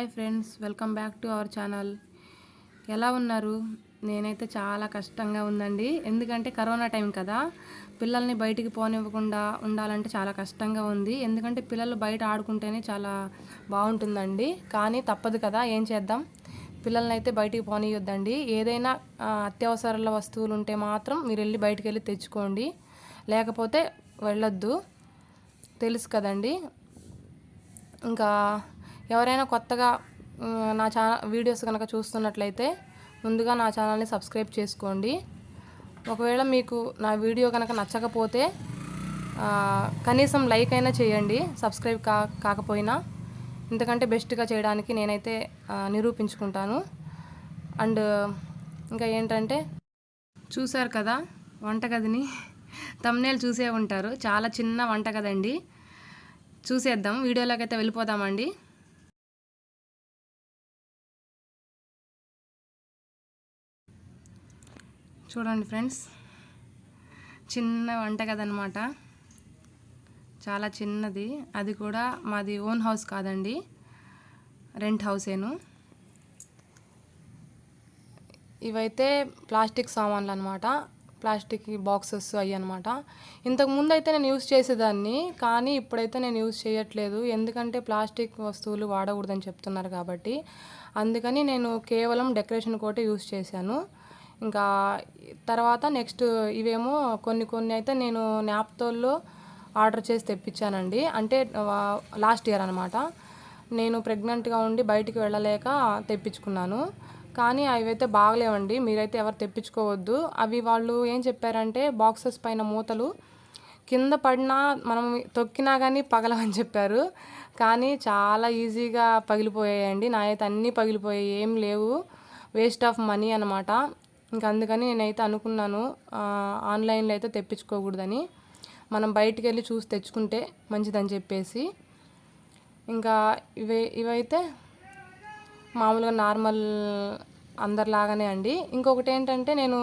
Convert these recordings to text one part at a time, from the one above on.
Hi friends, welcome back to our channel. ఎలా ఉన్నారు? నేనైతే చాలా కష్టంగా ఉందండి. ఎందుకంటే కరోనా టైం కదా, పిల్లల్ని బయటికి పోనివ్వకుండా ఉండాలంటే చాలా కష్టంగా ఉంది. ఎందుకంటే పిల్లలు బయట ఆడుకుంటేనే చాలా బాగుంటుందండి. కానీ తప్పదు కదా, ఏం చేద్దాం. పిల్లల్ని అయితే బయటికి పోనీయొద్దండి. ఏదైనా అత్యవసరాల వస్తువులు ఉంటే మాత్రం మీరు వెళ్ళి బయటికి వెళ్ళి తెచ్చుకోండి, లేకపోతే వెళ్ళొద్దు. తెలుసు కదండి. ఇంకా ఎవరైనా కొత్తగా నా వీడియోస్ కనుక చూస్తున్నట్లయితే ముందుగా నా ఛానల్ని సబ్స్క్రైబ్ చేసుకోండి. ఒకవేళ మీకు నా వీడియో కనుక నచ్చకపోతే కనీసం లైక్ అయినా చేయండి, సబ్స్క్రైబ్ కాకపోయినా. ఇంతకంటే బెస్ట్గా చేయడానికి నేనైతే నిరూపించుకుంటాను. అండ్ ఇంకా ఏంటంటే, చూశారు కదా వంటగదిని, థంబ్నెయిల్ చూసే ఉంటారు. చాలా చిన్న వంటగదండి. చూసేద్దాం, వీడియోలోకి అయితే వెళ్ళిపోదామండి. చూడండి ఫ్రెండ్స్, చిన్న వంటగది అనమాట. చాలా చిన్నది. అది కూడా మాది ఓన్ హౌస్ కాదండి, రెంట్ హౌసేను. ఇవైతే ప్లాస్టిక్ సామాన్లు అనమాట, ప్లాస్టిక్ బాక్సెస్ అవి అనమాట. ఇంతకుముందు అయితే నేను యూజ్ చేసేదాన్ని, కానీ ఇప్పుడైతే నేను యూజ్ చేయట్లేదు. ఎందుకంటే ప్లాస్టిక్ వస్తువులు వాడకూడదని చెప్తున్నారు కాబట్టి. అందుకని నేను కేవలం డెకరేషన్ కోటే యూజ్ చేశాను. ఇంకా తర్వాత నెక్స్ట్ ఇవేమో కొన్ని అయితే నేను న్యాప్తోల్లో ఆర్డర్ చేసి తెప్పించానండి. అంటే లాస్ట్ ఇయర్ అనమాట. నేను ప్రెగ్నెంట్గా ఉండి బయటికి వెళ్ళలేక తెప్పించుకున్నాను. కానీ అవి అయితే బాగలేవండి, మీరైతే ఎవరు తెప్పించుకోవద్దు. అవి వాళ్ళు ఏం చెప్పారంటే, బాక్సెస్ పైన మూతలు కింద పడినా మనం తొక్కినా కానీ పగలవని చెప్పారు. కానీ చాలా ఈజీగా పగిలిపోయాయండి. నా అయితే అన్నీ పగిలిపోయాయి, ఏం లేవు. వేస్ట్ ఆఫ్ మనీ అనమాట. ఇంకా అందుకని నేనైతే అనుకున్నాను ఆన్లైన్లో అయితే తెప్పించుకోకూడదని, మనం బయటికి వెళ్ళి చూసి తెచ్చుకుంటే మంచిదని చెప్పేసి. ఇంకా ఇవైతే మామూలుగా నార్మల్ అందరిలాగానే అండి. ఇంకొకటి ఏంటంటే, నేను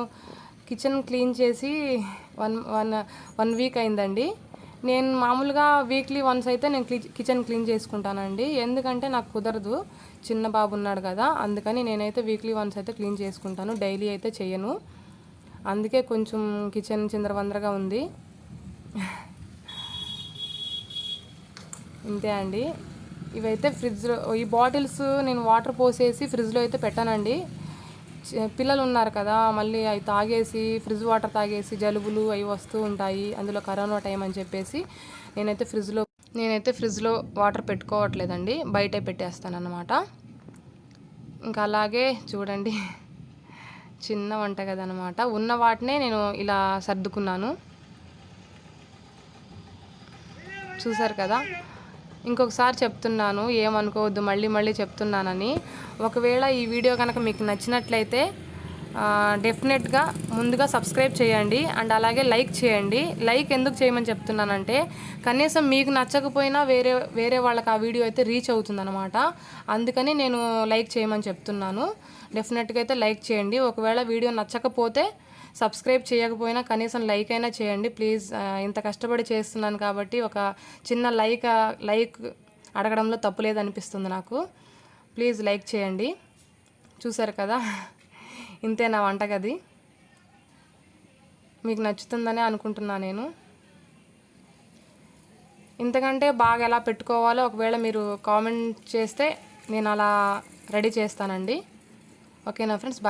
కిచెన్ క్లీన్ చేసి వన్ వీక్ అయిందండి. నేను మామూలుగా వీక్లీ వన్స్ అయితే నేను కిచెన్ క్లీన్ చేసుకుంటానండి. ఎందుకంటే నాకు కుదరదు, చిన్న బాబు ఉన్నాడు కదా. అందుకని నేనైతే వీక్లీ వన్స్ అయితే క్లీన్ చేసుకుంటాను, డైలీ అయితే చేయను. అందుకే కొంచెం కిచెన్ చిందరవందరగా ఉంది. ఇంతే అండి. ఇవైతే ఫ్రిడ్జ్లో, ఈ బాటిల్స్ నేను వాటర్ పోసేసి ఫ్రిడ్జ్లో అయితే పెట్టానండి. పిల్లలు ఉన్నారు కదా, మళ్ళీ అవి తాగేసి, ఫ్రిడ్జ్ వాటర్ తాగేసి జలుబులు అవి వస్తూ ఉంటాయి. అందులో కరోనా టైం అని చెప్పేసి నేనైతే ఫ్రిడ్జ్లో వాటర్ పెట్టుకోవట్లేదండి, బయటే పెట్టేస్తాను అన్నమాట. ఇంకా అలాగే చూడండి, చిన్న వంటగది అనమాట. ఉన్న వాటినే నేను ఇలా సర్దుకున్నాను. చూసారు కదా. ఇంకొకసారి చెప్తున్నాను, ఏమనుకోవద్దు, మళ్ళీ చెప్తున్నానని. ఒకవేళ ఈ వీడియో కనుక మీకు నచ్చినట్లయితే డెఫినెట్గా ముందుగా సబ్స్క్రైబ్ చేయండి, అండ్ అలాగే లైక్ చేయండి. లైక్ ఎందుకు చేయమని చెప్తున్నానంటే, కనీసం మీకు నచ్చకపోయినా వేరే వాళ్ళకి ఆ వీడియో అయితే రీచ్ అవుతుందన్నమాట. అందుకని నేను లైక్ చేయమని చెప్తున్నాను. డెఫినెట్గా అయితే లైక్ చేయండి. ఒకవేళ వీడియో నచ్చకపోతే, సబ్స్క్రైబ్ చేయకపోయినా కనీసం లైక్ అయినా చేయండి ప్లీజ్. ఇంత కష్టపడి చేస్తున్నాను కాబట్టి ఒక చిన్న లైక్ అడగడంలో తప్పు లేదనిపిస్తుంది నాకు. ప్లీజ్ లైక్ చేయండి. చూసారు కదా, ఇంతే నా వంటగది. మీకు నచ్చుతుందని అనుకుంటున్నాను నేను. ఇంతకంటే బాగా ఎలా పెట్టుకోవాలో ఒకవేళ మీరు కామెంట్ చేస్తే నేను అలా రెడీ చేస్తానండి. ఓకేనా ఫ్రెండ్స్, బాయ్.